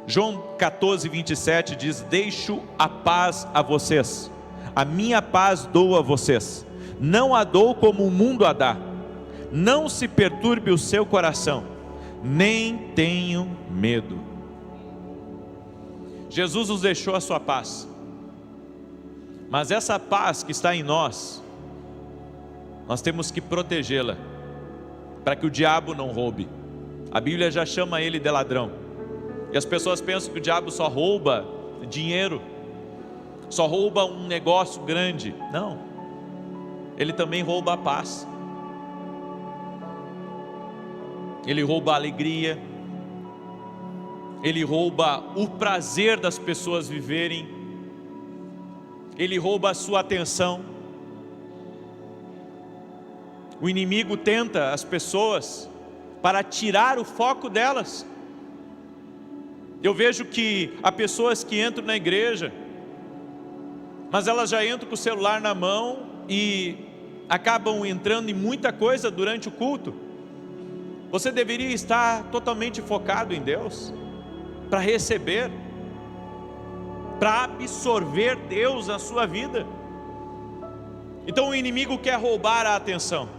João 14, 27 diz: deixo a paz a vocês, a minha paz dou a vocês, não a dou como o mundo a dá. Não se perturbe o seu coração, nem tenham medo. Jesus nos deixou a sua paz, mas essa paz que está em nós temos que protegê-la, para que o diabo não roube. A Bíblia já chama ele de ladrão, e as pessoas pensam que o diabo só rouba dinheiro, só rouba um negócio grande. Não, ele também rouba a paz, ele rouba a alegria, ele rouba o prazer das pessoas viverem, ele rouba a sua atenção. O inimigo tenta as pessoas para tirar o foco delas. Eu vejo que há pessoas que entram na igreja, mas elas já entram com o celular na mão e acabam entrando em muita coisa durante o culto. Você deveria estar totalmente focado em Deus, para receber, para absorver Deus na sua vida. Então o inimigo quer roubar a atenção.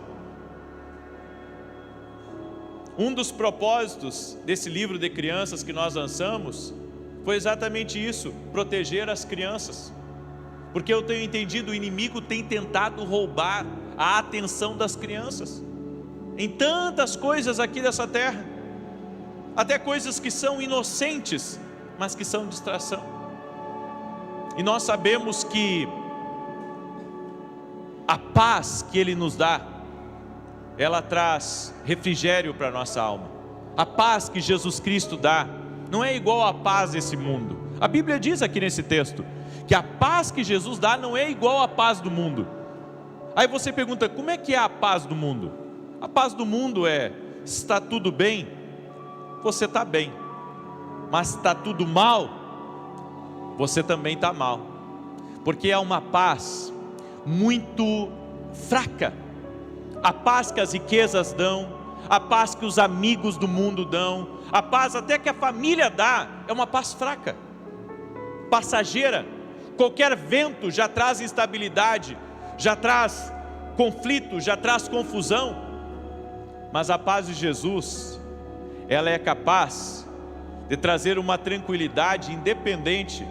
Um dos propósitos desse livro de crianças que nós lançamos foi exatamente isso: proteger as crianças. Porque eu tenho entendido, o inimigo tem tentado roubar a atenção das crianças em tantas coisas aqui dessa terra, até coisas que são inocentes, mas que são distração. E nós sabemos que a paz que Ele nos dá, ela traz refrigério para a nossa alma. A paz que Jesus Cristo dá não é igual à paz desse mundo. A Bíblia diz aqui nesse texto que a paz que Jesus dá não é igual à paz do mundo. Aí você pergunta: como é que é a paz do mundo? A paz do mundo é: se está tudo bem, você está bem, mas se está tudo mal, você também está mal, porque é uma paz muito fraca. A paz que as riquezas dão, a paz que os amigos do mundo dão, a paz até que a família dá, é uma paz fraca, passageira. Qualquer vento já traz instabilidade, já traz conflito, já traz confusão. Mas a paz de Jesus, ela é capaz de trazer uma tranquilidade, independente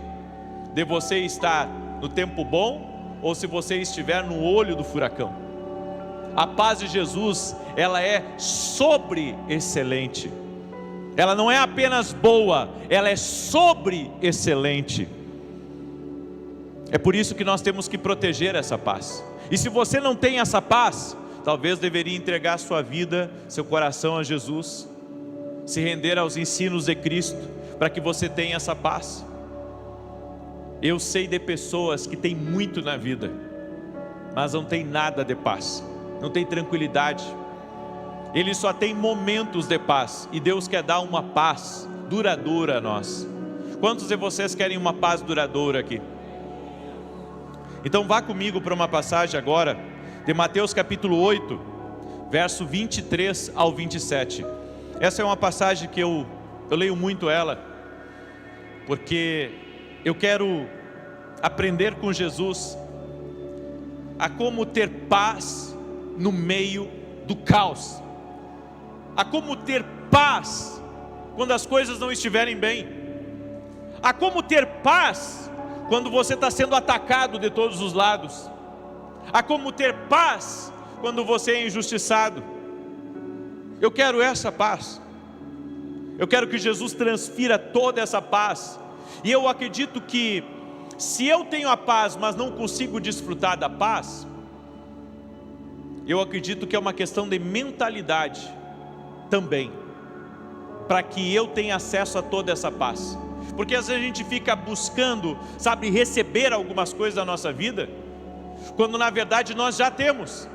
de você estar no tempo bom ou se você estiver no olho do furacão. A paz de Jesus, ela é sobre excelente. Ela não é apenas boa, ela é sobre excelente. É por isso que nós temos que proteger essa paz. E se você não tem essa paz, talvez deveria entregar sua vida, seu coração a Jesus, se render aos ensinos de Cristo, para que você tenha essa paz. Eu sei de pessoas que têm muito na vida, mas não tem nada de paz, não tem tranquilidade. Ele só tem momentos de paz, e Deus quer dar uma paz duradoura a nós. Quantos de vocês querem uma paz duradoura aqui? Então vá comigo para uma passagem agora, de Mateus capítulo 8, verso 23 ao 27. Essa é uma passagem que eu leio muito ela, porque eu quero aprender com Jesus a como ter paz no meio do caos, a como ter paz quando as coisas não estiverem bem, a como ter paz quando você está sendo atacado de todos os lados, a como ter paz quando você é injustiçado. Eu quero essa paz, eu quero que Jesus transfira toda essa paz. E eu acredito que se eu tenho a paz, mas não consigo desfrutar da paz, eu acredito que é uma questão de mentalidade também, para que eu tenha acesso a toda essa paz. Porque às vezes a gente fica buscando, sabe, receber algumas coisas da nossa vida, quando na verdade nós já temos.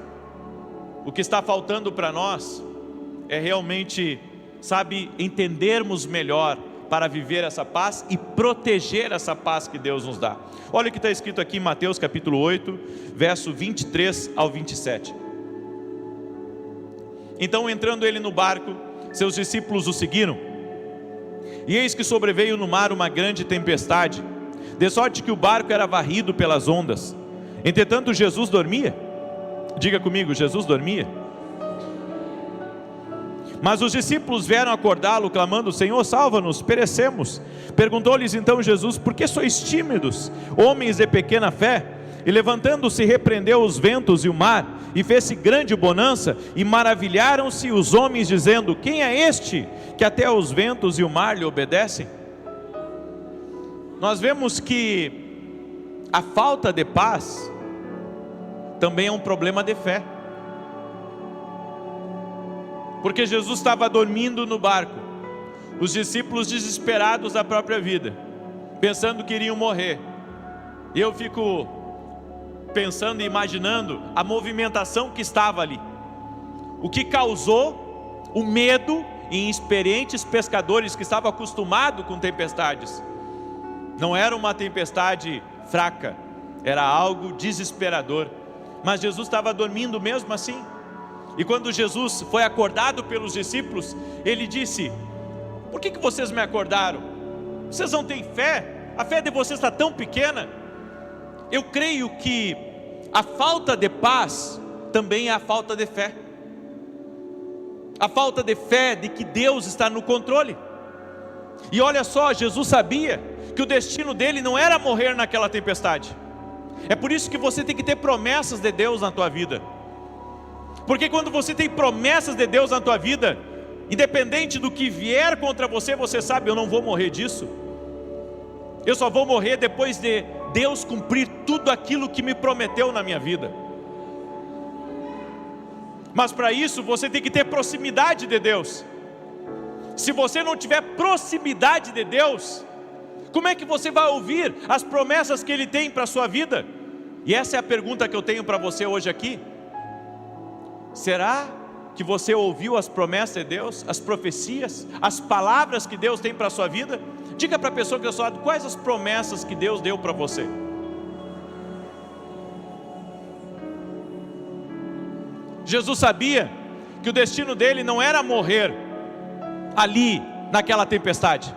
O que está faltando para nós é realmente, sabe, entendermos melhor para viver essa paz e proteger essa paz que Deus nos dá. Olha o que está escrito aqui em Mateus capítulo 8, verso 23 ao 27. Então, entrando ele no barco, seus discípulos o seguiram. E eis que sobreveio no mar uma grande tempestade, de sorte que o barco era varrido pelas ondas. Entretanto Jesus dormia. Diga comigo, Jesus dormia. Mas os discípulos vieram acordá-lo, clamando: Senhor, salva-nos, perecemos. Perguntou-lhes então Jesus: por que sois tímidos, homens de pequena fé? E levantando-se, repreendeu os ventos e o mar, e fez-se grande bonança, e maravilharam-se os homens, dizendo: quem é este, que até os ventos e o mar lhe obedecem? Nós vemos que a falta de paz também é um problema de fé. Porque Jesus estava dormindo no barco, os discípulos desesperados da própria vida, pensando que iriam morrer. E eu fico pensando e imaginando a movimentação que estava ali, o que causou o medo em experientes pescadores que estavam acostumados com tempestades. Não era uma tempestade fraca, era algo desesperador, mas Jesus estava dormindo mesmo assim. E quando Jesus foi acordado pelos discípulos, ele disse: por que vocês me acordaram? Vocês não têm fé? A fé de vocês está tão pequena. Eu creio que a falta de paz também é a falta de fé. A falta de fé de que Deus está no controle. E olha só, Jesus sabia que o destino dele não era morrer naquela tempestade. É por isso que você tem que ter promessas de Deus na tua vida. Porque quando você tem promessas de Deus na tua vida, independente do que vier contra você, você sabe: eu não vou morrer disso. Eu só vou morrer depois de Deus cumprir tudo aquilo que me prometeu na minha vida. Mas para isso você tem que ter proximidade de Deus. Se você não tiver proximidade de Deus, como é que você vai ouvir as promessas que Ele tem para a sua vida? E essa é a pergunta que eu tenho para você hoje aqui. Será que você ouviu as promessas de Deus, as profecias, as palavras que Deus tem para a sua vida? Diga para a pessoa que está ao seu lado: quais as promessas que Deus deu para você? Jesus sabia que o destino dele não era morrer ali naquela tempestade.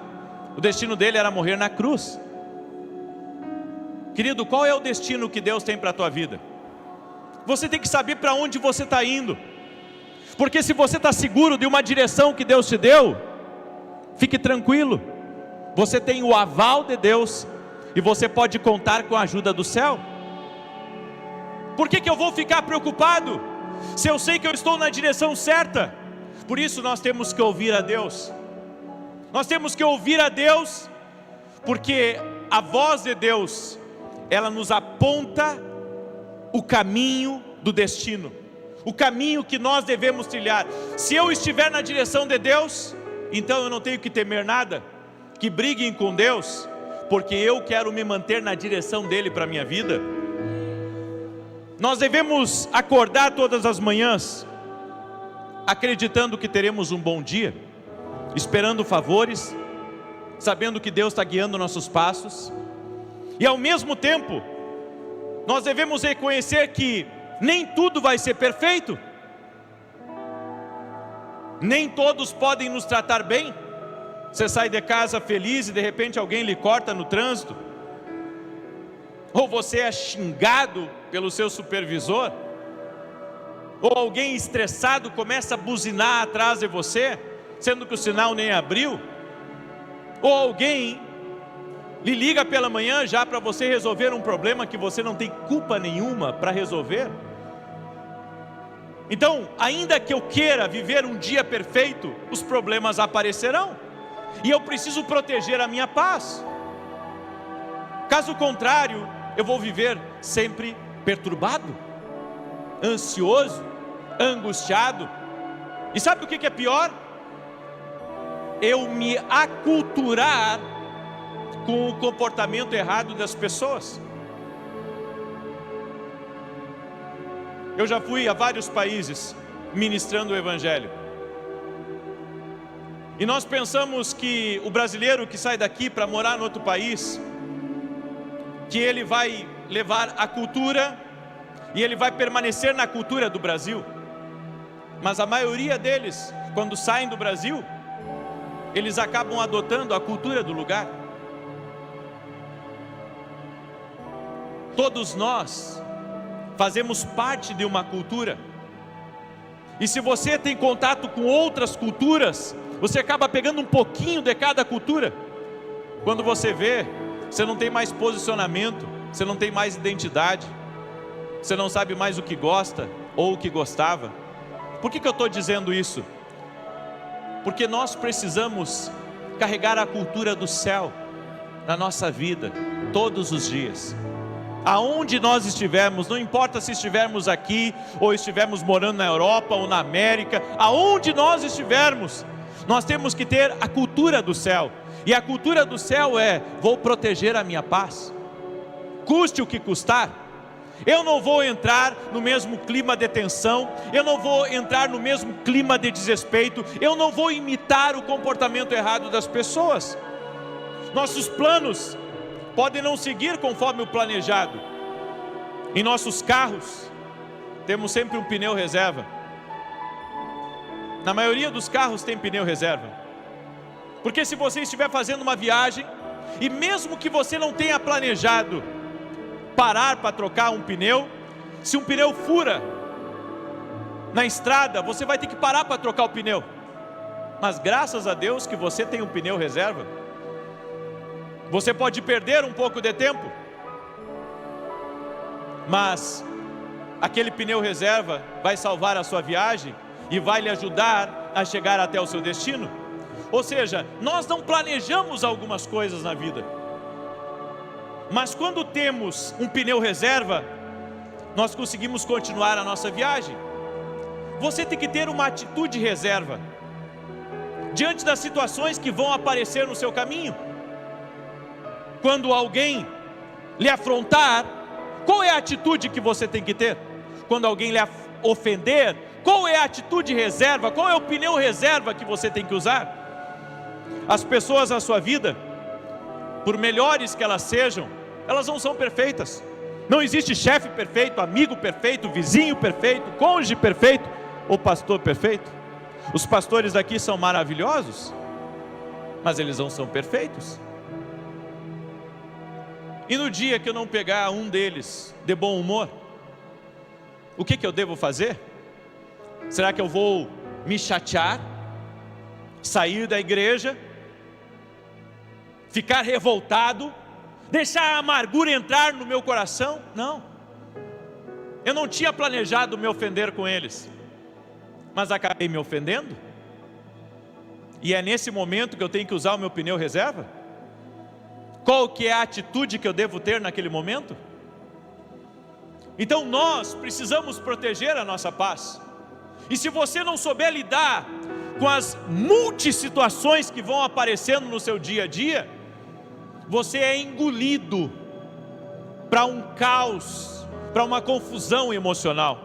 O destino dele era morrer na cruz. Querido, qual é o destino que Deus tem para a tua vida? Você tem que saber para onde você está indo. Porque se você está seguro de uma direção que Deus te deu, fique tranquilo. Você tem o aval de Deus e você pode contar com a ajuda do céu. Por que eu vou ficar preocupado se eu sei que eu estou na direção certa? Por isso nós temos que ouvir a Deus. Nós temos que ouvir a Deus, porque a voz de Deus, ela nos aponta o caminho do destino, o caminho que nós devemos trilhar. Se eu estiver na direção de Deus, então eu não tenho que temer nada. Que briguem com Deus, porque eu quero me manter na direção dele para a minha vida. Nós devemos acordar todas as manhãs acreditando que teremos um bom dia, esperando favores, sabendo que Deus está guiando nossos passos. E ao mesmo tempo nós devemos reconhecer que nem tudo vai ser perfeito. Nem todos podem nos tratar bem. Você sai de casa feliz e de repente alguém lhe corta no trânsito. Ou você é xingado pelo seu supervisor. Ou alguém estressado começa a buzinar atrás de você, sendo que o sinal nem abriu. Ou alguém lhe liga pela manhã já para você resolver um problema que você não tem culpa nenhuma para resolver. Então, ainda que eu queira viver um dia perfeito, os problemas aparecerão, e eu preciso proteger a minha paz. Caso contrário, eu vou viver sempre perturbado, ansioso, angustiado. E sabe o que é pior? Eu me aculturar com o comportamento errado das pessoas. Eu já fui a vários países ministrando o Evangelho. E nós pensamos que o brasileiro que sai daqui para morar em outro país, que ele vai levar a cultura e ele vai permanecer na cultura do Brasil. Mas a maioria deles, quando saem do Brasil, eles acabam adotando a cultura do lugar. Todos nós fazemos parte de uma cultura. E se você tem contato com outras culturas, você acaba pegando um pouquinho de cada cultura. Quando você vê, você não tem mais posicionamento, você não tem mais identidade, você não sabe mais o que gosta ou o que gostava. Por que eu estou dizendo isso? Porque nós precisamos carregar a cultura do céu na nossa vida, todos os dias. Aonde nós estivermos, não importa se estivermos aqui, ou estivermos morando na Europa, ou na América, aonde nós estivermos, nós temos que ter a cultura do céu. E a cultura do céu é: vou proteger a minha paz, custe o que custar. Eu não vou entrar no mesmo clima de tensão, eu não vou entrar no mesmo clima de desrespeito, eu não vou imitar o comportamento errado das pessoas. Nossos planos podem não seguir conforme o planejado. Em nossos carros, temos sempre um pneu reserva. Na maioria dos carros tem pneu reserva. Porque se você estiver fazendo uma viagem, e mesmo que você não tenha planejado parar para trocar um pneu, se um pneu fura na estrada, você vai ter que parar para trocar o pneu. Mas graças a Deus que você tem um pneu reserva. Você pode perder um pouco de tempo, mas aquele pneu reserva vai salvar a sua viagem e vai lhe ajudar a chegar até o seu destino. Ou seja, nós não planejamos algumas coisas na vida, mas quando temos um pneu reserva, nós conseguimos continuar a nossa viagem. Você tem que ter uma atitude reserva diante das situações que vão aparecer no seu caminho. Quando alguém lhe afrontar, qual é a atitude que você tem que ter? Quando alguém lhe ofender, qual é a atitude reserva? Qual é o pneu reserva que você tem que usar? As pessoas na sua vida, por melhores que elas sejam, elas não são perfeitas. Não existe chefe perfeito, amigo perfeito, vizinho perfeito, cônjuge perfeito ou pastor perfeito. Os pastores daqui são maravilhosos, mas eles não são perfeitos. E no dia que eu não pegar um deles de bom humor, o que eu devo fazer? Será que eu vou me chatear, sair da igreja, ficar revoltado, deixar a amargura entrar no meu coração? Não. Eu não tinha planejado me ofender com eles, mas acabei me ofendendo. E é nesse momento que eu tenho que usar o meu pneu reserva? Qual que é a atitude que eu devo ter naquele momento? Então nós precisamos proteger a nossa paz. E se você não souber lidar com as multissituações que vão aparecendo no seu dia a dia, você é engolido para um caos, para uma confusão emocional.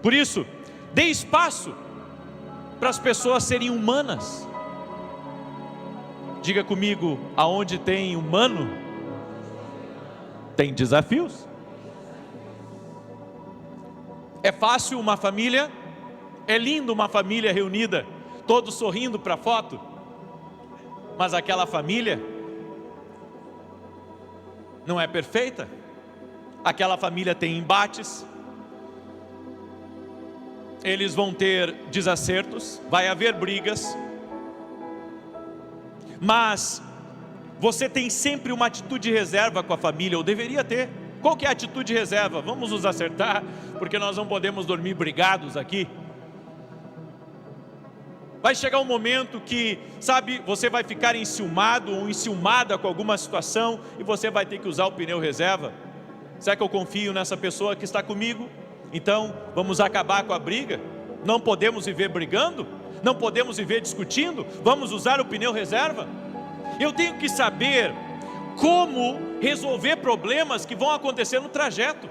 Por isso, dê espaço para as pessoas serem humanas. Diga comigo: aonde tem humano, tem desafios. É fácil uma família, é lindo uma família reunida, todos sorrindo para a foto, mas aquela família não é perfeita. Aquela família tem embates, eles vão ter desacertos, vai haver brigas, mas você tem sempre uma atitude reserva com a família, ou deveria ter. Qual que é a atitude reserva? Vamos nos acertar, porque nós não podemos dormir brigados aqui. Vai chegar um momento que, sabe, você vai ficar enciumado ou enciumada com alguma situação e você vai ter que usar o pneu reserva. Será que eu confio nessa pessoa que está comigo? Então vamos acabar com a briga? Não podemos viver brigando? Não podemos viver discutindo? Vamos usar o pneu reserva? Eu tenho que saber como resolver problemas que vão acontecer no trajeto.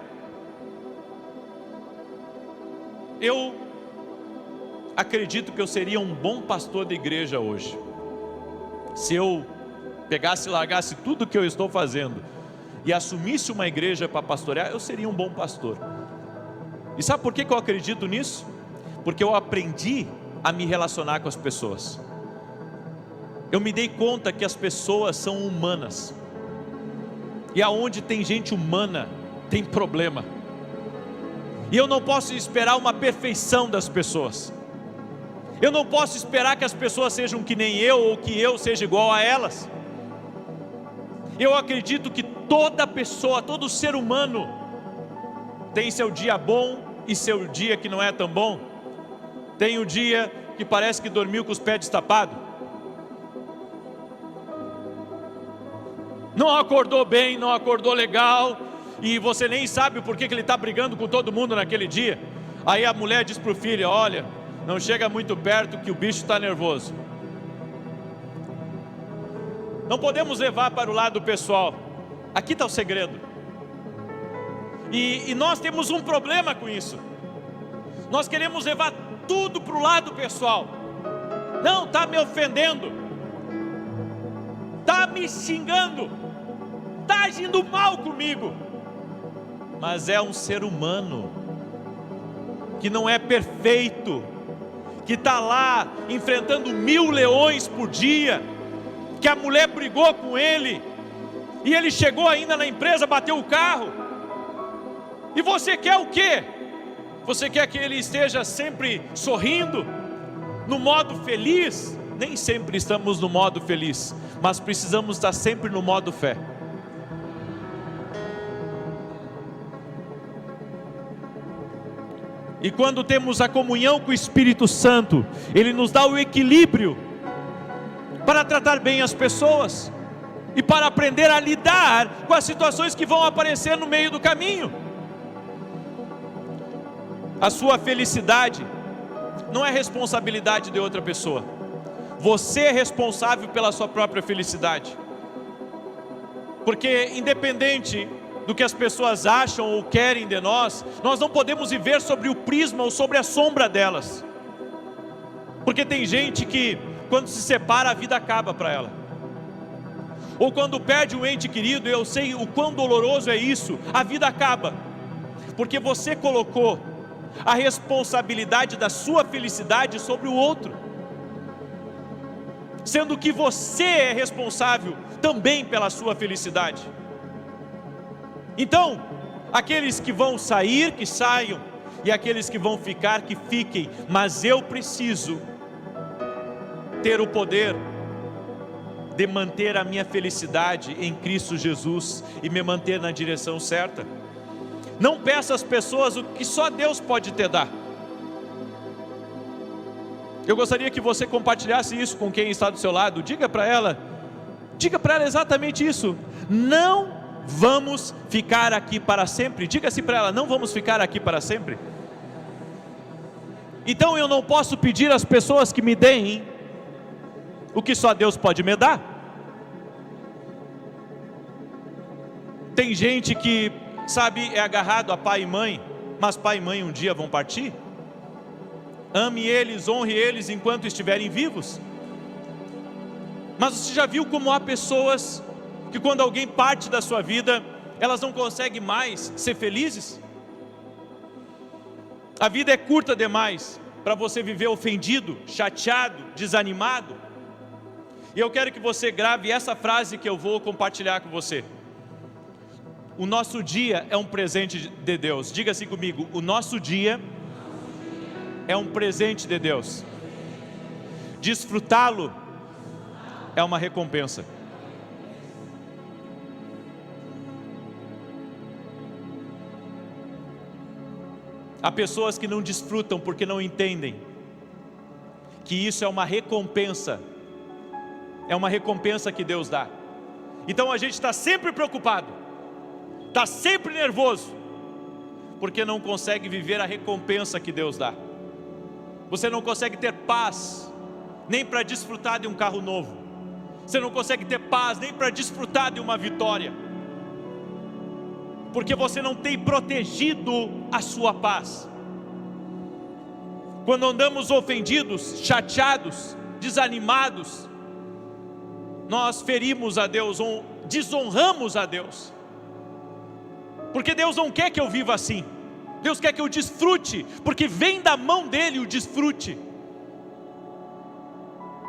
Eu acredito que eu seria um bom pastor de igreja hoje, se eu pegasse e largasse tudo que eu estou fazendo e assumisse uma igreja para pastorear. Eu seria um bom pastor. E sabe por que eu acredito nisso? Porque eu aprendi a me relacionar com as pessoas. eu me dei conta que as pessoas são humanas, e aonde tem gente humana, tem problema, e eu não posso esperar uma perfeição das pessoas, eu não posso esperar que as pessoas sejam que nem eu, ou que eu seja igual a elas. Eu acredito que toda pessoa, todo ser humano, tem seu dia bom e seu dia que não é tão bom. Tem o dia que parece que dormiu com os pés destapados, não acordou bem, não acordou legal, e você nem sabe por que ele está brigando com todo mundo naquele dia. Aí a mulher diz para o filho: olha, não chega muito perto que o bicho está nervoso. Não podemos levar para o lado pessoal. Aqui está o segredo. E nós temos um problema com isso. Nós queremos levar tudo para o lado pessoal. Não, está me ofendendo, está me xingando, está agindo mal comigo. Mas é um ser humano, que não é perfeito, que está lá enfrentando 1000 leões por dia, que a mulher brigou com ele, e ele chegou ainda na empresa, bateu o carro. E você quer o quê? Você quer que ele esteja sempre sorrindo, no modo feliz? Nem sempre estamos no modo feliz, mas precisamos estar sempre no modo fé. E quando temos a comunhão com o Espírito Santo, Ele nos dá o equilíbrio para tratar bem as pessoas e para aprender a lidar com as situações que vão aparecer no meio do caminho. A sua felicidade não é responsabilidade de outra pessoa. Você é responsável pela sua própria felicidade. Porque independente do que as pessoas acham ou querem de nós, nós não podemos viver sobre o prisma ou sobre a sombra delas. Porque tem gente que, quando se separa, a vida acaba para ela. Ou quando perde um ente querido, eu sei o quão doloroso é isso, a vida acaba. Porque você colocou a responsabilidade da sua felicidade sobre o outro, sendo que você é responsável também pela sua felicidade. Então, aqueles que vão sair, que saiam, e aqueles que vão ficar, que fiquem. Mas eu preciso ter o poder de manter a minha felicidade em Cristo Jesus e me manter na direção certa. Não peça às pessoas o que só Deus pode te dar. Eu gostaria que você compartilhasse isso com quem está do seu lado. Diga para ela exatamente isso. Não vamos ficar aqui para sempre. Diga-se para ela: não vamos ficar aqui para sempre. Então eu não posso pedir às pessoas que me deem o que só Deus pode me dar. Tem gente que, sabe, é agarrado a pai e mãe, mas pai e mãe um dia vão partir. Ame eles, honre eles enquanto estiverem vivos. Mas você já viu como há pessoas que quando alguém parte da sua vida, elas não conseguem mais ser felizes? A vida é curta demais para você viver ofendido, chateado, desanimado. E eu quero que você grave essa frase que eu vou compartilhar com você. O nosso dia é um presente de Deus. Diga assim comigo: o nosso dia é um presente de Deus. Desfrutá-lo é uma recompensa. Há pessoas que não desfrutam porque não entendem que isso é uma recompensa. É uma recompensa que Deus dá. Então a gente está sempre preocupado, está sempre nervoso, porque não consegue viver a recompensa que Deus dá. Você não consegue ter paz nem para desfrutar de um carro novo. Você não consegue ter paz nem para desfrutar de uma vitória, porque você não tem protegido a sua paz. Quando andamos ofendidos, chateados, desanimados, nós ferimos a Deus, ou desonramos a Deus. Porque Deus não quer que eu viva assim. Deus quer que eu desfrute, porque vem da mão dele o desfrute.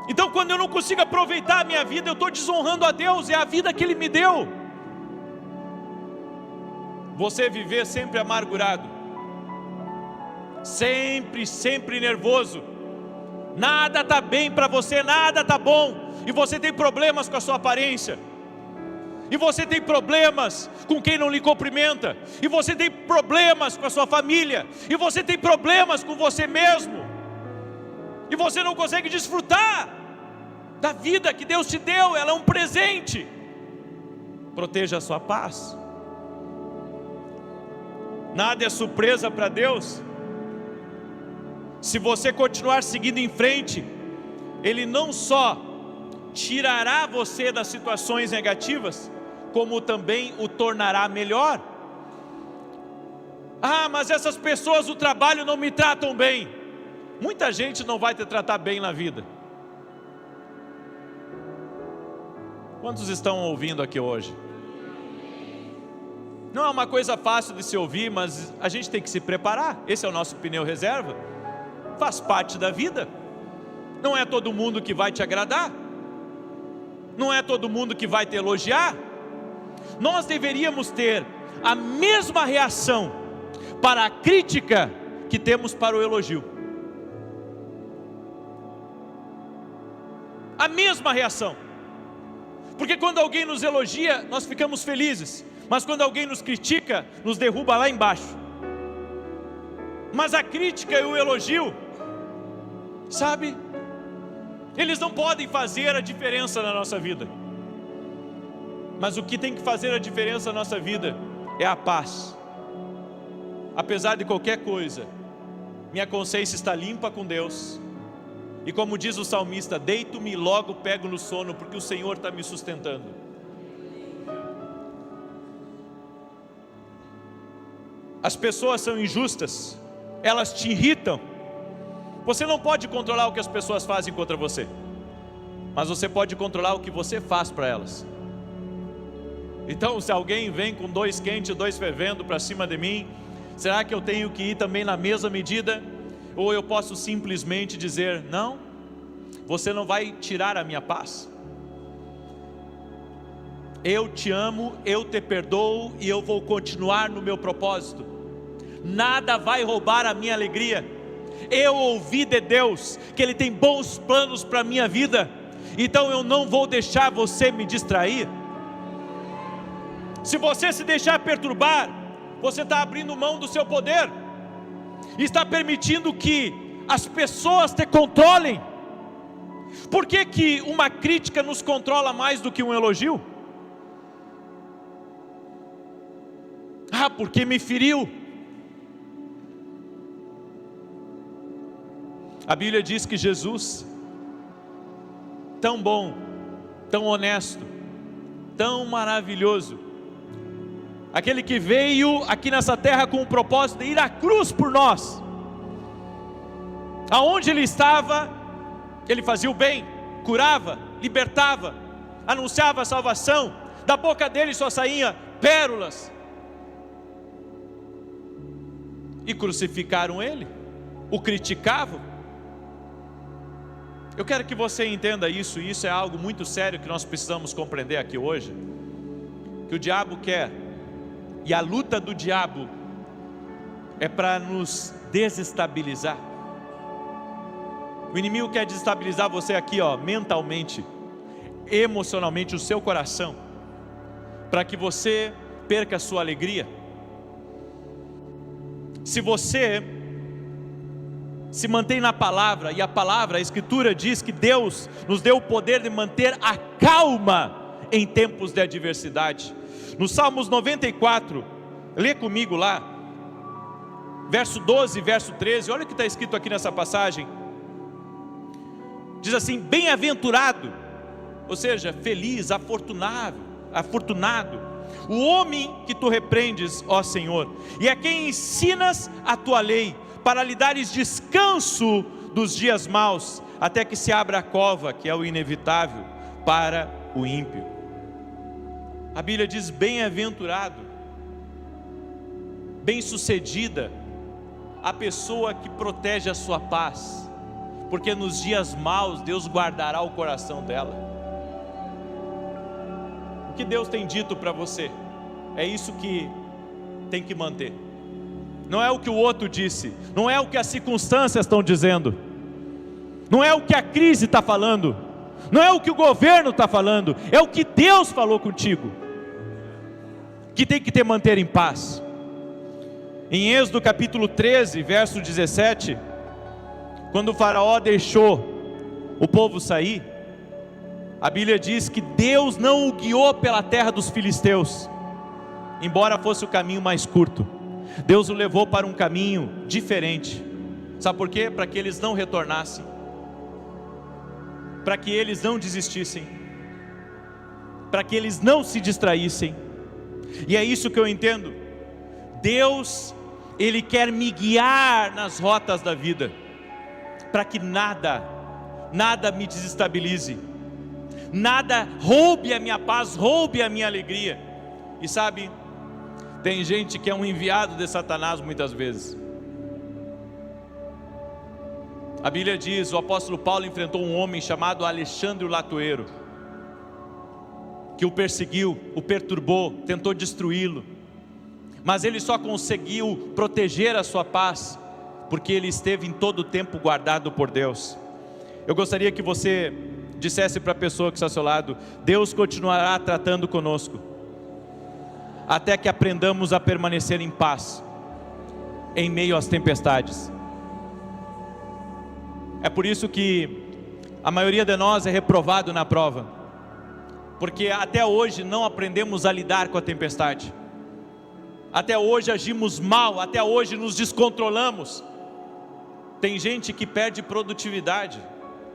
Então quando eu não consigo aproveitar a minha vida, eu estou desonrando a Deus, é a vida que Ele me deu. Você viver sempre amargurado, sempre nervoso, nada está bem para você, nada está bom, e você tem problemas com a sua aparência, e você tem problemas com quem não lhe cumprimenta, e você tem problemas com a sua família, e você tem problemas com você mesmo, e você não consegue desfrutar da vida que Deus te deu, ela é um presente. Proteja a sua paz. Nada é surpresa para Deus. Se você continuar seguindo em frente, Ele não só tirará você das situações negativas, como também o tornará melhor. Ah, mas essas pessoas do trabalho não me tratam bem. Muita gente não vai te tratar bem na vida. Quantos estão ouvindo aqui hoje? Não é uma coisa fácil de se ouvir, mas a gente tem que se preparar. Esse é o nosso pneu reserva. Faz parte da vida. Não é todo mundo que vai te agradar. Não é todo mundo que vai te elogiar. Nós deveríamos ter a mesma reação para a crítica que temos para o elogio. A mesma reação. Porque quando alguém nos elogia, nós ficamos felizes. Mas quando alguém nos critica, nos derruba lá embaixo. Mas a crítica e o elogio, sabe, eles não podem fazer a diferença na nossa vida. Mas o que tem que fazer a diferença na nossa vida é a paz. Apesar de qualquer coisa, minha consciência está limpa com Deus. E como diz o salmista, deito-me e logo pego no sono, porque o Senhor está me sustentando. As pessoas são injustas, elas te irritam. Você não pode controlar o que as pessoas fazem contra você, mas você pode controlar o que você faz para elas. Então, se alguém vem com 2 quentes e 2 fervendo para cima de mim, será que eu tenho que ir também na mesma medida? Ou eu posso simplesmente dizer, não, você não vai tirar a minha paz. Eu te amo, eu te perdoo e eu vou continuar no meu propósito. Nada vai roubar a minha alegria. Eu ouvi de Deus que Ele tem bons planos para a minha vida, então eu não vou deixar você me distrair. Se você se deixar perturbar, você está abrindo mão do seu poder, e está permitindo que as pessoas te controlem. Por que que uma crítica nos controla mais do que um elogio? Ah, porque me feriu. A Bíblia diz que Jesus, tão bom, tão honesto, tão maravilhoso, aquele que veio aqui nessa terra com o propósito de ir à cruz por nós, aonde Ele estava, Ele fazia o bem, curava, libertava, anunciava a salvação, da boca dele só saíam pérolas, e crucificaram Ele, o criticavam. Eu quero que você entenda isso, e isso é algo muito sério que nós precisamos compreender aqui hoje, que o diabo quer, e a luta do diabo é para nos desestabilizar. O inimigo quer desestabilizar você aqui, mentalmente, emocionalmente, o seu coração, para que você perca a sua alegria. Se você se mantém na palavra, e a Escritura diz que Deus nos deu o poder de manter a calma em tempos de adversidade. No Salmos 94, lê comigo lá, verso 12 e verso 13, olha o que está escrito aqui nessa passagem. Diz assim, bem-aventurado, ou seja, feliz, afortunado, o homem que tu repreendes, ó Senhor, e a quem ensinas a tua lei, para lhe dares descanso dos dias maus, até que se abra a cova, que é o inevitável, para o ímpio. A Bíblia diz bem-aventurado, bem-sucedida, a pessoa que protege a sua paz, porque nos dias maus Deus guardará o coração dela. O que Deus tem dito para você, é isso que tem que manter. Não é o que o outro disse, não é o que as circunstâncias estão dizendo, não é o que a crise está falando, não é o que o governo está falando, é o que Deus falou contigo, que tem que te manter em paz. Em Êxodo capítulo 13, verso 17, quando o faraó deixou o povo sair, a Bíblia diz que Deus não o guiou pela terra dos filisteus, embora fosse o caminho mais curto. Deus o levou para um caminho diferente. Sabe por quê? Para que eles não retornassem, para que eles não desistissem, para que eles não se distraíssem. E é isso que eu entendo. Deus, Ele quer me guiar nas rotas da vida, para que nada me desestabilize, nada roube a minha paz, roube a minha alegria. E sabe, tem gente que é um enviado de Satanás muitas vezes. A Bíblia diz, o apóstolo Paulo enfrentou um homem chamado Alexandre o Latoeiro, que o perseguiu, o perturbou, tentou destruí-lo, mas ele só conseguiu proteger a sua paz, porque ele esteve em todo o tempo guardado por Deus. Eu gostaria que você dissesse para a pessoa que está ao seu lado: Deus continuará tratando conosco, até que aprendamos a permanecer em paz, em meio às tempestades. É por isso que a maioria de nós é reprovado na prova, porque até hoje não aprendemos a lidar com a tempestade, até hoje agimos mal, até hoje nos descontrolamos. Tem gente que perde produtividade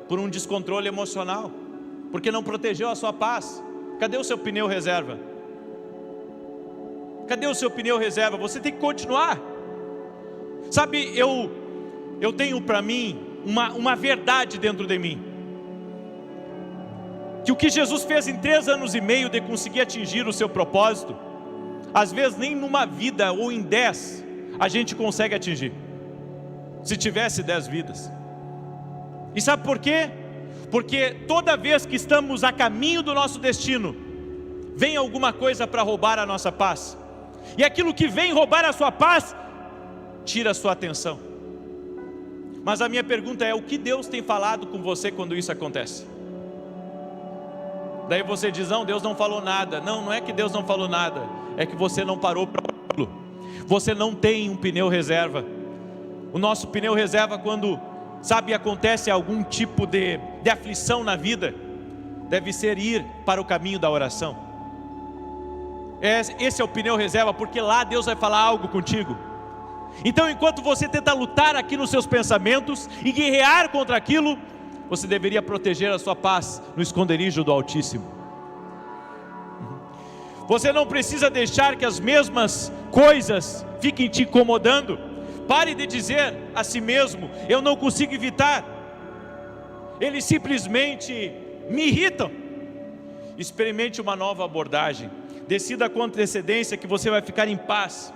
por um descontrole emocional, porque não protegeu a sua paz. Cadê o seu pneu reserva? Cadê o seu pneu reserva? Você tem que continuar. Sabe, eu tenho para mim uma verdade dentro de mim, que o que Jesus fez em 3 anos e meio de conseguir atingir o seu propósito, às vezes nem numa vida ou em 10 a gente consegue atingir, se tivesse 10 vidas. E sabe por quê? Porque toda vez que estamos a caminho do nosso destino, vem alguma coisa para roubar a nossa paz, e aquilo que vem roubar a sua paz, tira a sua atenção. Mas a minha pergunta é: o que Deus tem falado com você quando isso acontece? Daí você diz: não, Deus não falou nada. Não, não é que Deus não falou nada, é que você não parou para ouvi-lo. Você não tem um pneu reserva. O nosso pneu reserva, quando, sabe, acontece algum tipo de aflição na vida, deve ser ir para o caminho da oração. Esse é o pneu reserva, porque lá Deus vai falar algo contigo. Então, enquanto você tenta lutar aqui nos seus pensamentos e guerrear contra aquilo, você deveria proteger a sua paz no esconderijo do Altíssimo. Você não precisa deixar que as mesmas coisas fiquem te incomodando. Pare de dizer a si mesmo: eu não consigo evitar, eles simplesmente me irritam. Experimente uma nova abordagem. Decida com antecedência que você vai ficar em paz,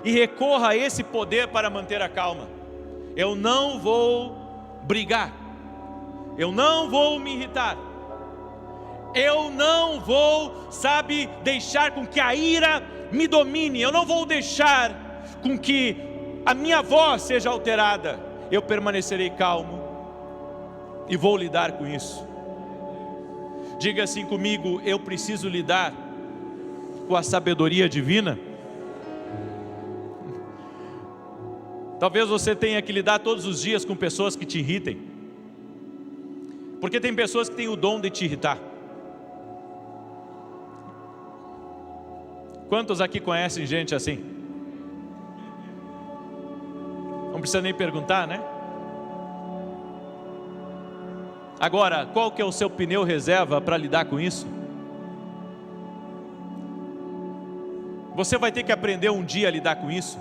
e recorra a esse poder para manter a calma. Eu não vou brigar, eu não vou me irritar, eu não vou, sabe, deixar com que a ira me domine, eu não vou deixar com que a minha voz seja alterada. Eu permanecerei calmo e vou lidar com isso. Diga assim comigo: eu preciso lidar com a sabedoria divina. Talvez você tenha que lidar todos os dias com pessoas que te irritem, porque tem pessoas que têm o dom de te irritar. Quantos aqui conhecem gente assim? Não precisa nem perguntar, né? Agora, qual que é o seu pneu reserva para lidar com isso? Você vai ter que aprender um dia a lidar com isso.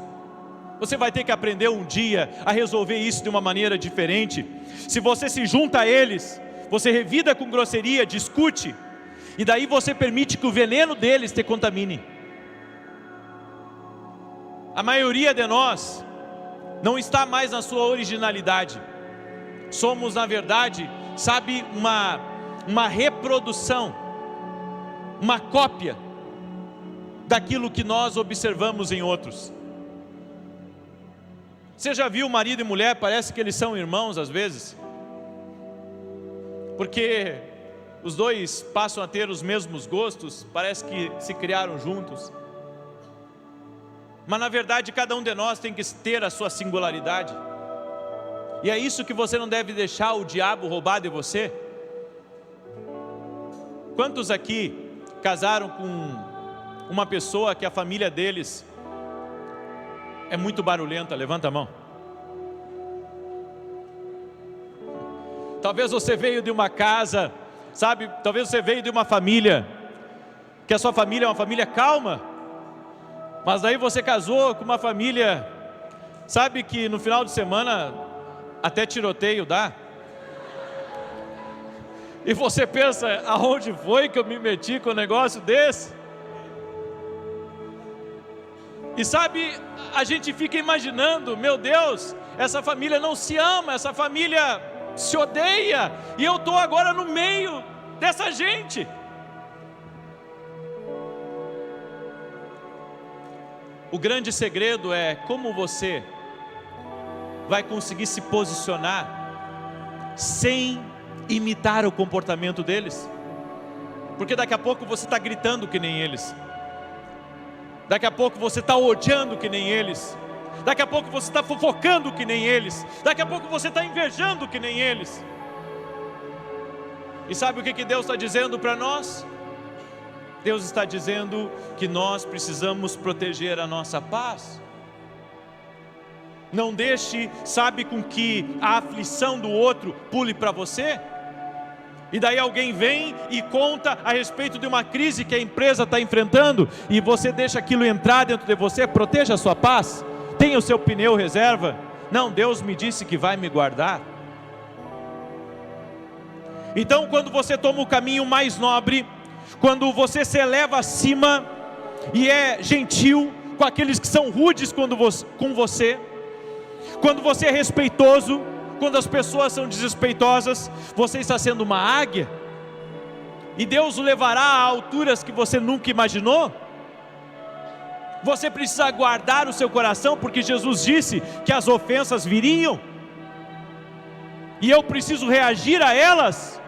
Você vai ter que aprender um dia a resolver isso de uma maneira diferente. Se você se junta a eles, você revida com grosseria, discute, e daí você permite que o veneno deles te contamine. A maioria de nós não está mais na sua originalidade. somos, na verdade, sabe, uma reprodução, uma cópia daquilo que nós observamos em outros. Você já viu marido e mulher, parece que eles são irmãos às vezes, porque os dois passam a ter os mesmos gostos, parece que se criaram juntos, mas na verdade cada um de nós tem que ter a sua singularidade, e é isso que você não deve deixar o diabo roubar de você. Quantos aqui casaram com uma pessoa que a família deles é muito barulhenta? Levanta a mão. Talvez você veio de uma casa, sabe, talvez você veio de uma família, que a sua família é uma família calma, mas daí você casou com uma família, sabe, que no final de semana até tiroteio dá, e você pensa, aonde foi que eu me meti com um negócio desse? E sabe, a gente fica imaginando, meu Deus, essa família não se ama, essa família se odeia, e eu estou agora no meio dessa gente. O grande segredo é como você vai conseguir se posicionar sem imitar o comportamento deles, porque daqui a pouco você está gritando que nem eles, daqui a pouco você está odiando que nem eles, daqui a pouco você está fofocando que nem eles, daqui a pouco você está invejando que nem eles. E sabe o que Deus está dizendo para nós? Deus está dizendo que nós precisamos proteger a nossa paz. Não deixe, sabe, com que a aflição do outro pule para você. E daí alguém vem e conta a respeito de uma crise que a empresa está enfrentando, e você deixa aquilo entrar dentro de você. Proteja a sua paz, tenha o seu pneu reserva. Não, Deus me disse que vai me guardar. Então quando você toma o caminho mais nobre, quando você se eleva acima e é gentil com aqueles que são rudes com você, quando você é respeitoso, quando as pessoas são desrespeitosas, você está sendo uma águia, e Deus o levará a alturas que você nunca imaginou. Você precisa guardar o seu coração, porque Jesus disse que as ofensas viriam, e eu preciso reagir a elas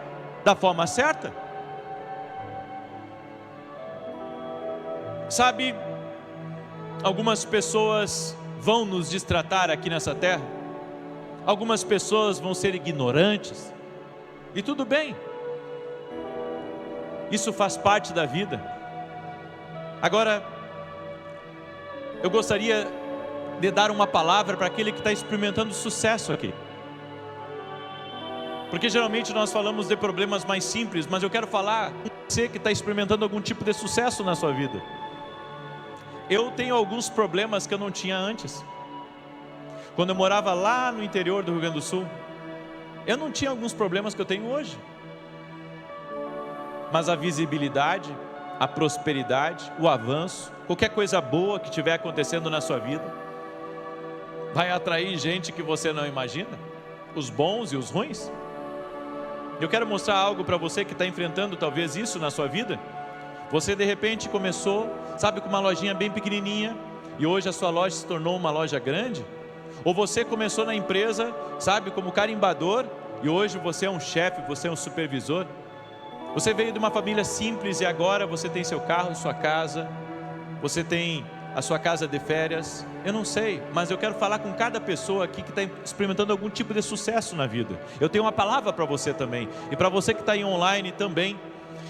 da forma certa. Sabe, algumas pessoas vão nos destratar aqui nessa terra, algumas pessoas vão ser ignorantes, e tudo bem, isso faz parte da vida. Agora, eu gostaria de dar uma palavra para aquele que está experimentando sucesso aqui, porque geralmente nós falamos de problemas mais simples, mas eu quero falar com você que está experimentando algum tipo de sucesso na sua vida. Eu tenho alguns problemas que eu não tinha antes. Quando eu morava lá no interior do Rio Grande do Sul, eu não tinha alguns problemas que eu tenho hoje. Mas a visibilidade, a prosperidade, o avanço, qualquer coisa boa que estiver acontecendo na sua vida, vai atrair gente que você não imagina, os bons e os ruins. Eu quero mostrar algo para você que está enfrentando talvez isso na sua vida. Você de repente começou, sabe, com uma lojinha bem pequenininha, e hoje a sua loja se tornou uma loja grande. Ou você começou na empresa, sabe, como carimbador, e hoje você é um chefe, você é um supervisor. Você veio de uma família simples e agora você tem seu carro, sua casa, você tem a sua casa de férias. Eu não sei, mas eu quero falar com cada pessoa aqui que está experimentando algum tipo de sucesso na vida. Eu tenho uma palavra para você também, e para você que está aí online também,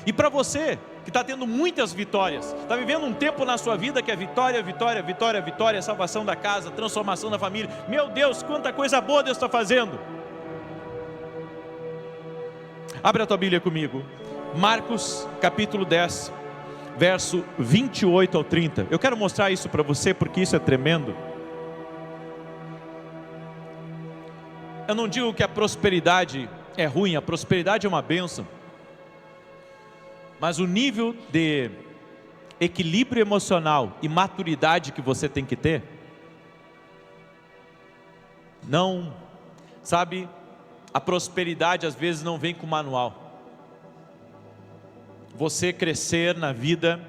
e para você que está tendo muitas vitórias, está vivendo um tempo na sua vida que é vitória, vitória, vitória, vitória, salvação da casa, transformação da família. Meu Deus, quanta coisa boa Deus está fazendo. Abre a tua Bíblia comigo, Marcos capítulo 10, verso 28 ao 30. Eu quero mostrar isso para você porque isso é tremendo. Eu não digo que a prosperidade é ruim, a prosperidade é uma bênção, mas o nível de equilíbrio emocional e maturidade que você tem que ter, não, sabe, A prosperidade às vezes não vem com manual. Você crescer na vida,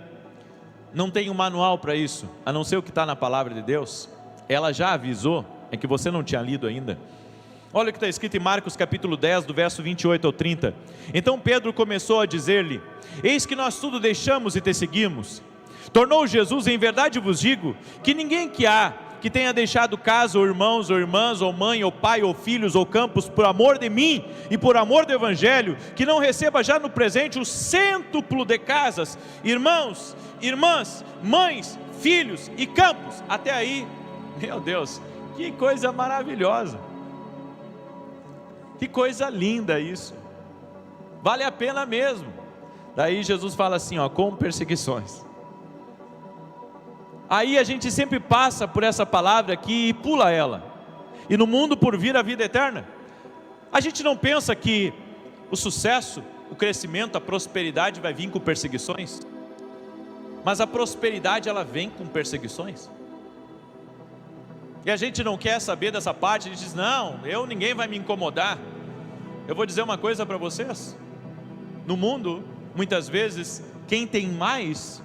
não tem um manual para isso, a não ser o que está na palavra de Deus. Ela já avisou, é que você não tinha lido ainda. Olha o que está escrito em Marcos capítulo 10, do verso 28 ao 30. Então Pedro começou a dizer-lhe: eis que nós tudo deixamos e te seguimos. Tornou Jesus: em verdade vos digo, que ninguém que tenha deixado casa, ou irmãos, ou irmãs, ou mãe, ou pai, ou filhos, ou campos, por amor de mim, e por amor do Evangelho, que não receba já no presente o cêntuplo de casas, irmãos, irmãs, mães, filhos e campos. Até aí, meu Deus, que coisa maravilhosa. Que coisa linda isso, vale a pena mesmo. Daí Jesus fala assim, com perseguições. Aí a gente sempre passa por essa palavra aqui e pula ela. E no mundo por vir a vida eterna, a gente não pensa que o sucesso, o crescimento, a prosperidade vai vir com perseguições? Mas a prosperidade, ela vem com perseguições. E a gente não quer saber dessa parte. A gente diz, não, ninguém vai me incomodar. Eu vou dizer uma coisa para vocês. No mundo, muitas vezes, quem tem mais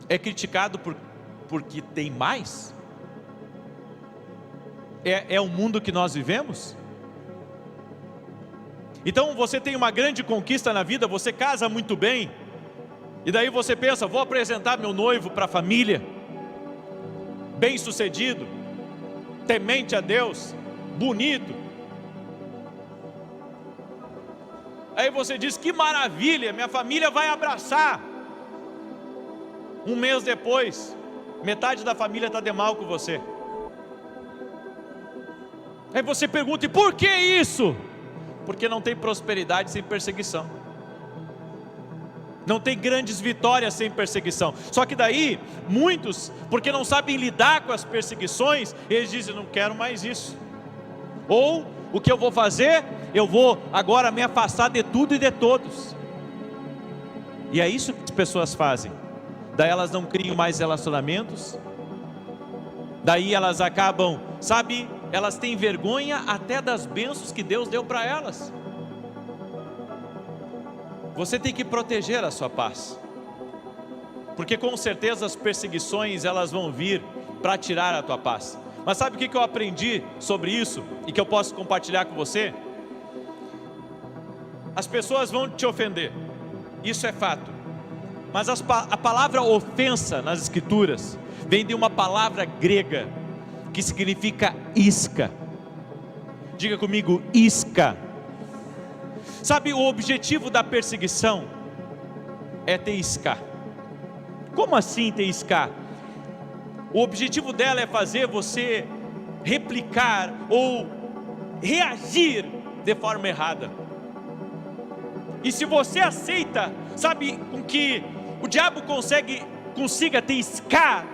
é criticado porque tem mais. É o mundo que nós vivemos. Então você tem uma grande conquista na vida, você casa muito bem, e daí você pensa, vou apresentar meu noivo para a família, bem sucedido, temente a Deus, bonito. Aí você diz, que maravilha, minha família vai abraçar. Um mês depois, metade da família está de mal com você. Aí você pergunta, e por que isso? Porque não tem prosperidade sem perseguição. Não tem grandes vitórias sem perseguição. Só que daí, muitos, porque não sabem lidar com as perseguições, eles dizem, não quero mais isso. Ou, o que eu vou fazer? Eu vou agora me afastar de tudo e de todos. E é isso que as pessoas fazem. Daí elas não criam mais relacionamentos. Daí elas acabam, elas têm vergonha até das bênçãos que Deus deu para elas. Você tem que proteger a sua paz, porque com certeza as perseguições elas vão vir para tirar a tua paz. Mas sabe o que eu aprendi sobre isso e que eu posso compartilhar com você? As pessoas vão te ofender, isso é fato. Mas a palavra ofensa nas escrituras vem de uma palavra grega que significa isca. Diga comigo, isca. Sabe, o objetivo da perseguição é te iscar. Como assim te iscar? O objetivo dela é fazer você replicar ou reagir de forma errada. E se você aceita, com que o diabo consiga te iscar,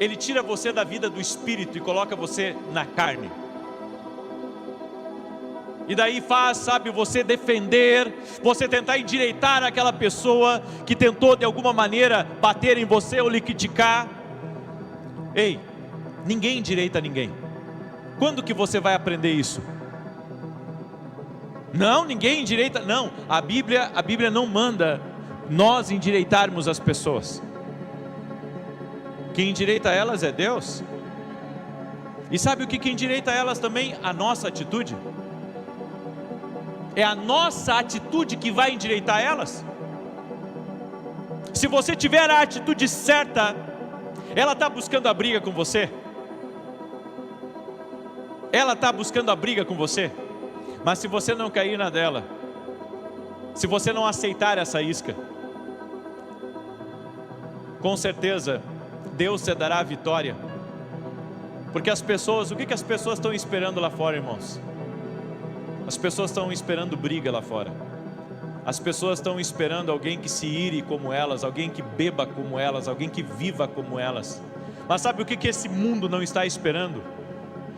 ele tira você da vida do espírito e coloca você na carne. E daí faz, você defender, você tentar endireitar aquela pessoa que tentou de alguma maneira bater em você ou lhe criticar. Ei, ninguém endireita ninguém. Quando que você vai aprender isso? Não, ninguém endireita, não. A Bíblia não manda nós endireitarmos as pessoas. Quem endireita elas é Deus. E sabe o que endireita elas também? A nossa atitude. É a nossa atitude que vai endireitar elas. Se você tiver a atitude certa, ela está buscando a briga com você. Ela está buscando a briga com você. Mas se você não cair na dela, se você não aceitar essa isca, com certeza Deus te dará a vitória. Porque as pessoas, o que as pessoas estão esperando lá fora, irmãos? As pessoas estão esperando briga lá fora. As pessoas estão esperando alguém que se ire como elas, alguém que beba como elas, alguém que viva como elas. Mas sabe o que esse mundo não está esperando?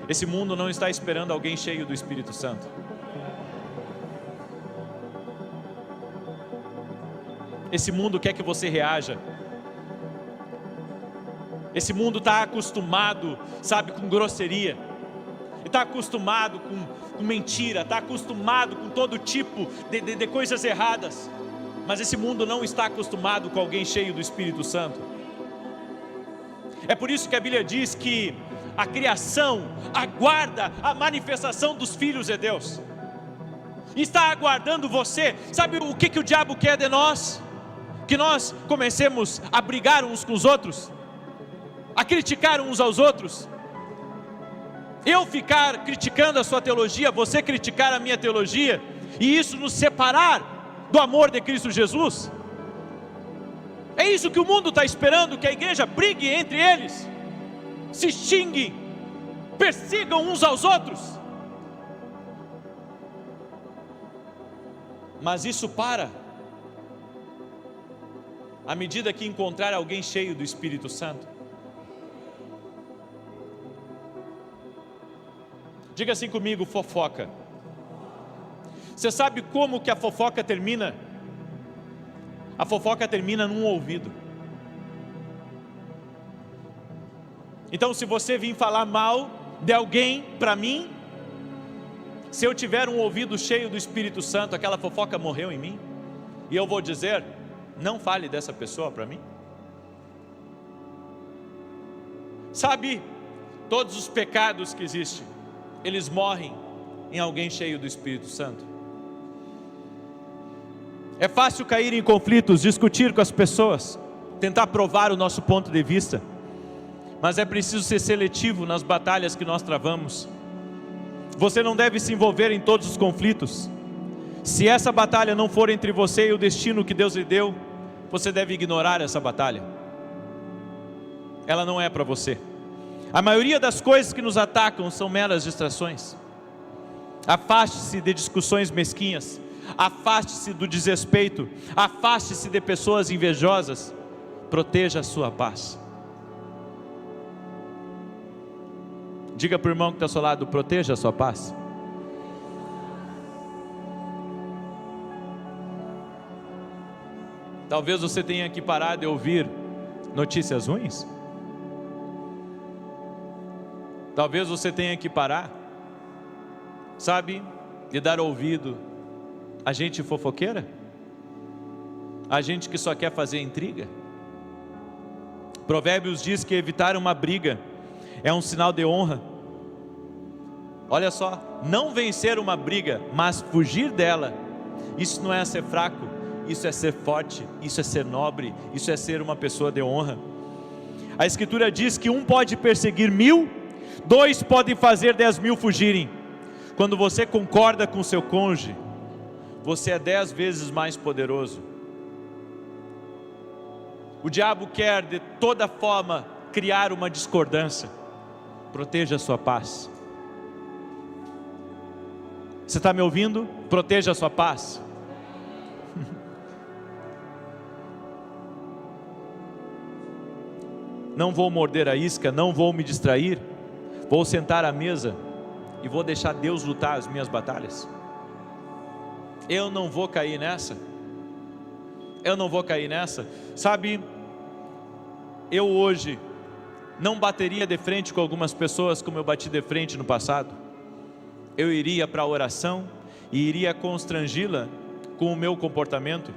Esse mundo não está esperando alguém cheio do Espírito Santo. Esse mundo quer que você reaja. Esse mundo está acostumado, com grosseria. Está acostumado com com mentira, está acostumado com todo tipo de coisas erradas. Mas esse mundo não está acostumado com alguém cheio do Espírito Santo. É por isso que a Bíblia diz que a criação aguarda a manifestação dos filhos de Deus. Está aguardando você. Sabe o que o diabo quer de nós? Que nós comecemos a brigar uns com os outros, a criticar uns aos outros. Eu ficar criticando a sua teologia, você criticar a minha teologia, e isso nos separar do amor de Cristo Jesus. É isso que o mundo está esperando, que a igreja brigue entre eles, se xinguem, persigam uns aos outros. Mas isso para à medida que encontrar alguém cheio do Espírito Santo. Diga assim comigo: fofoca. Você sabe como que a fofoca termina? A fofoca termina num ouvido. Então, se você vir falar mal de alguém para mim, se eu tiver um ouvido cheio do Espírito Santo, aquela fofoca morreu em mim, e eu vou dizer: não fale dessa pessoa para mim. Sabe, todos os pecados que existem, eles morrem em alguém cheio do Espírito Santo. É fácil cair em conflitos, discutir com as pessoas, tentar provar o nosso ponto de vista, mas é preciso ser seletivo nas batalhas que nós travamos. Você não deve se envolver em todos os conflitos. Se essa batalha não for entre você e o destino que Deus lhe deu, você deve ignorar essa batalha. Ela não é para você. A maioria das coisas que nos atacam são meras distrações. Afaste-se de discussões mesquinhas. Afaste-se do desrespeito. Afaste-se de pessoas invejosas. Proteja a sua paz. Diga para o irmão que está ao seu lado: proteja a sua paz. Talvez você tenha que parar de ouvir notícias ruins. Talvez você tenha que parar, sabe, de dar ouvido a gente fofoqueira, a gente que só quer fazer intriga. Provérbios diz que evitar uma briga é um sinal de honra. Olha só, não vencer uma briga, mas fugir dela, isso não é ser fraco, isso é ser forte, isso é ser nobre, isso é ser uma pessoa de honra. A Escritura diz que um pode perseguir 1000, 2 podem fazer 10.000 fugirem. Quando você concorda com seu cônjuge, você é 10 vezes mais poderoso. O diabo quer de toda forma criar uma discordância. Proteja a sua paz. Você está me ouvindo? Proteja a sua paz. Não vou morder a isca, não vou me distrair. Vou sentar à mesa e vou deixar Deus lutar as minhas batalhas. Eu não vou cair nessa. Eu não vou cair nessa. Sabe, eu hoje não bateria de frente com algumas pessoas como eu bati de frente no passado. Eu iria para a oração e iria constrangi-la com o meu comportamento.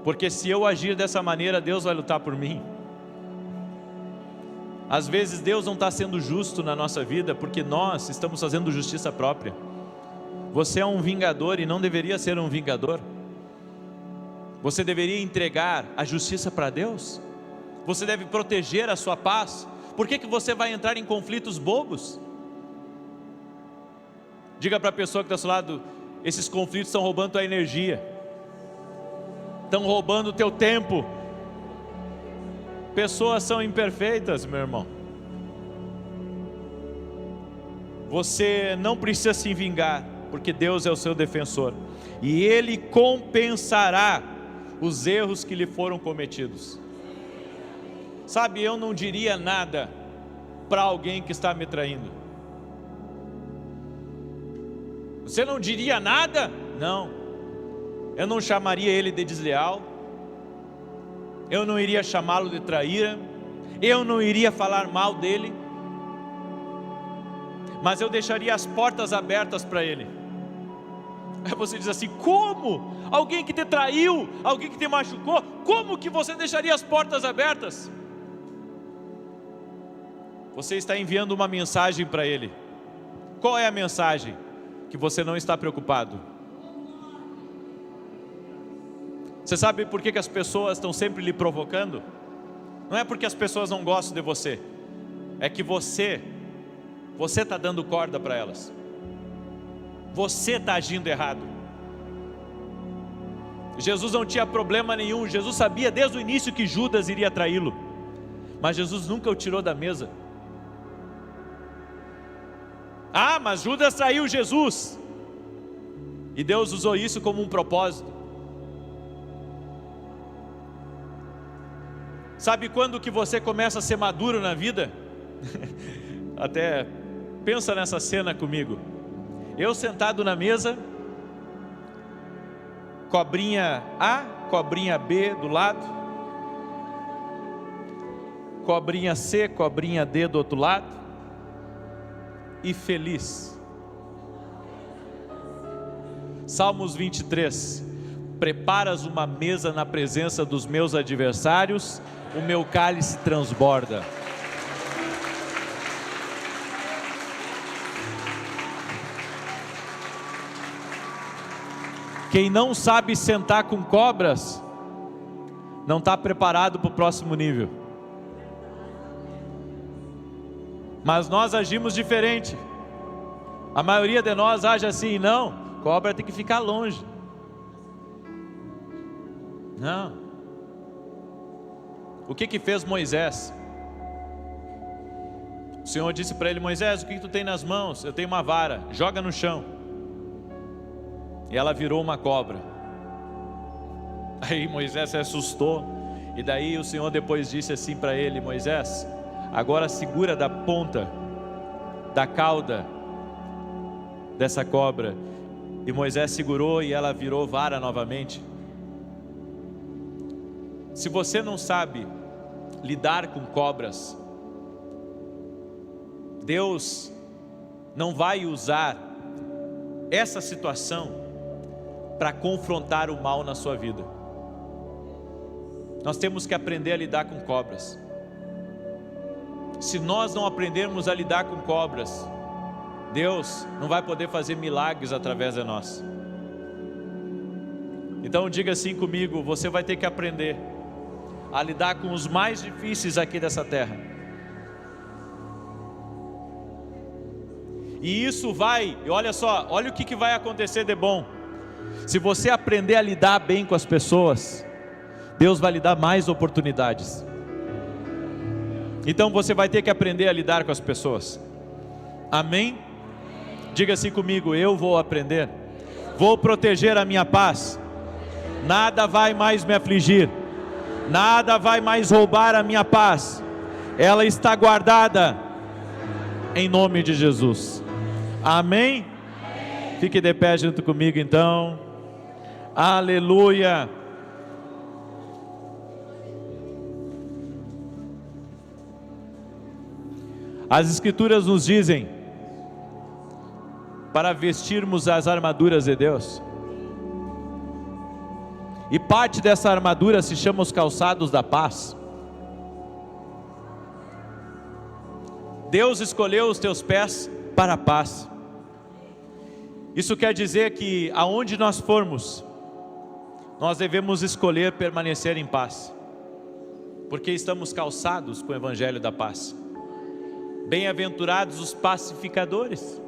Porque se eu agir dessa maneira, Deus vai lutar por mim. Às vezes Deus não está sendo justo na nossa vida, porque nós estamos fazendo justiça própria. Você é um vingador e não deveria ser um vingador. Você deveria entregar a justiça para Deus. Você deve proteger a sua paz. Por que você vai entrar em conflitos bobos? Diga para a pessoa que está ao seu lado: esses conflitos estão roubando tua energia, estão roubando o teu tempo. Pessoas são imperfeitas, meu irmão. Você não precisa se vingar, porque Deus é o seu defensor, e Ele compensará os erros que lhe foram cometidos. Sabe, eu não diria nada para alguém que está me traindo. Você não diria nada? Não. Eu não chamaria ele de desleal. Eu não iria chamá-lo de traíra. Eu não iria falar mal dele. mas eu deixaria as portas abertas para ele. Aí você diz assim: como? Alguém que te traiu, alguém que te machucou, como que você deixaria as portas abertas? Você está enviando uma mensagem para ele. Qual é a mensagem? Que você não está preocupado. Você sabe por que as pessoas estão sempre lhe provocando? Não é porque as pessoas não gostam de você, é que você está dando corda para elas. Você está agindo errado. Jesus não tinha problema nenhum. Jesus sabia desde o início que Judas iria traí-lo, mas Jesus nunca o tirou da mesa. Ah, mas Judas traiu Jesus, e Deus usou isso como um propósito. Sabe quando que você começa a ser maduro na vida? Até pensa nessa cena comigo. Eu sentado na mesa, cobrinha A, cobrinha B do lado, cobrinha C, cobrinha D do outro lado, e feliz. Salmos 23: preparas uma mesa na presença dos meus adversários, o meu cálice transborda. Quem não sabe sentar com cobras, não está preparado para o próximo nível. Mas nós agimos diferente. A maioria de nós age assim: não, cobra tem que ficar longe. Não. O que fez Moisés? O Senhor disse para ele: Moisés, o que tu tem nas mãos? Eu tenho uma vara, joga no chão. E ela virou uma cobra. Aí Moisés se assustou. E daí o Senhor depois disse assim para ele: Moisés, agora segura da ponta da cauda dessa cobra. E Moisés segurou e ela virou vara novamente. Se você não sabe lidar com cobras, Deus não vai usar essa situação para confrontar o mal na sua vida. Nós temos que aprender a lidar com cobras. Se nós não aprendermos a lidar com cobras, Deus não vai poder fazer milagres através de nós. Então diga assim comigo: você vai ter que aprender a lidar com os mais difíceis aqui dessa terra. E isso vai, e olha só, olha o que vai acontecer de bom. Se você aprender a lidar bem com as pessoas, Deus vai lhe dar mais oportunidades. Então você vai ter que aprender a lidar com as pessoas. Amém? Diga assim comigo: eu vou aprender. Vou proteger a minha paz. Nada vai mais me afligir. Nada vai mais roubar a minha paz. Ela está guardada em nome de Jesus. Amém? Fique de pé junto comigo então. Aleluia. As Escrituras nos dizem para vestirmos as armaduras de Deus. E parte dessa armadura se chama os calçados da paz. Deus escolheu os teus pés para a paz. Isso quer dizer que aonde nós formos, nós devemos escolher permanecer em paz, porque estamos calçados com o Evangelho da paz. Bem-aventurados os pacificadores.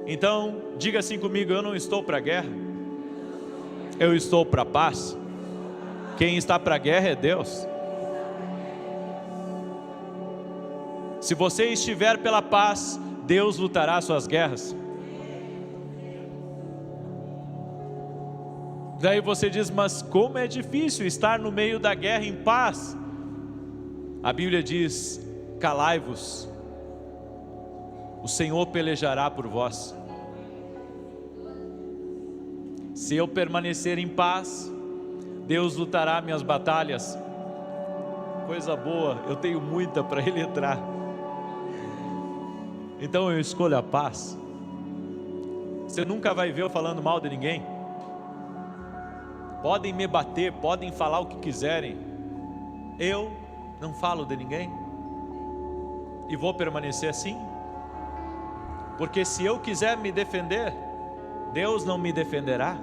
Então, diga assim comigo: eu não estou para a guerra, eu estou para a paz. Quem está para a guerra é Deus. Se você estiver pela paz, Deus lutará suas guerras. Daí você diz: mas como é difícil estar no meio da guerra em paz. A Bíblia diz: calai-vos, o Senhor pelejará por vós. Se eu permanecer em paz, Deus lutará minhas batalhas. Coisa boa, eu tenho muita para Ele entrar. Então eu escolho a paz. Você nunca vai ver eu falando mal de ninguém. Podem me bater, podem falar o que quiserem, eu não falo de ninguém. E vou permanecer assim. Porque se eu quiser me defender, Deus não me defenderá.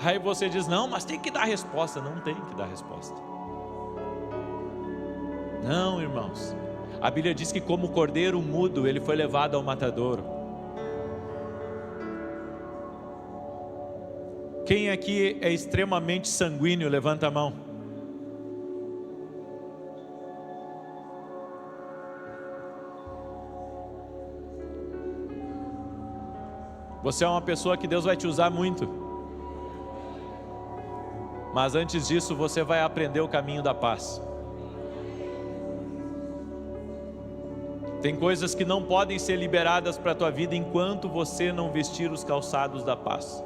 Aí você diz, não, mas tem que dar resposta. Não tem que dar resposta. Não, irmãos. A Bíblia diz que como cordeiro mudo, ele foi levado ao matadouro. Quem aqui é extremamente sanguíneo, levanta a mão. Você é uma pessoa que Deus vai te usar muito. Mas antes disso, você vai aprender o caminho da paz. Tem coisas que não podem ser liberadas para a tua vida enquanto você não vestir os calçados da paz.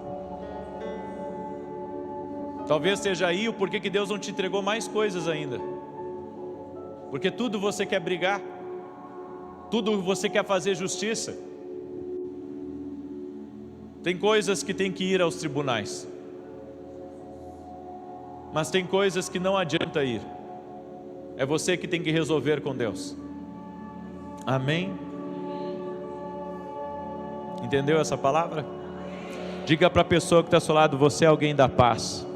Talvez seja aí o porquê que Deus não te entregou mais coisas ainda. Porque tudo você quer brigar, tudo você quer fazer justiça. Tem coisas que tem que ir aos tribunais, mas tem coisas que não adianta ir. É você que tem que resolver com Deus. Amém? Entendeu essa palavra? Diga para a pessoa que está ao seu lado, você é alguém da paz.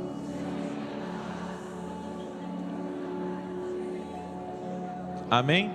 Amém?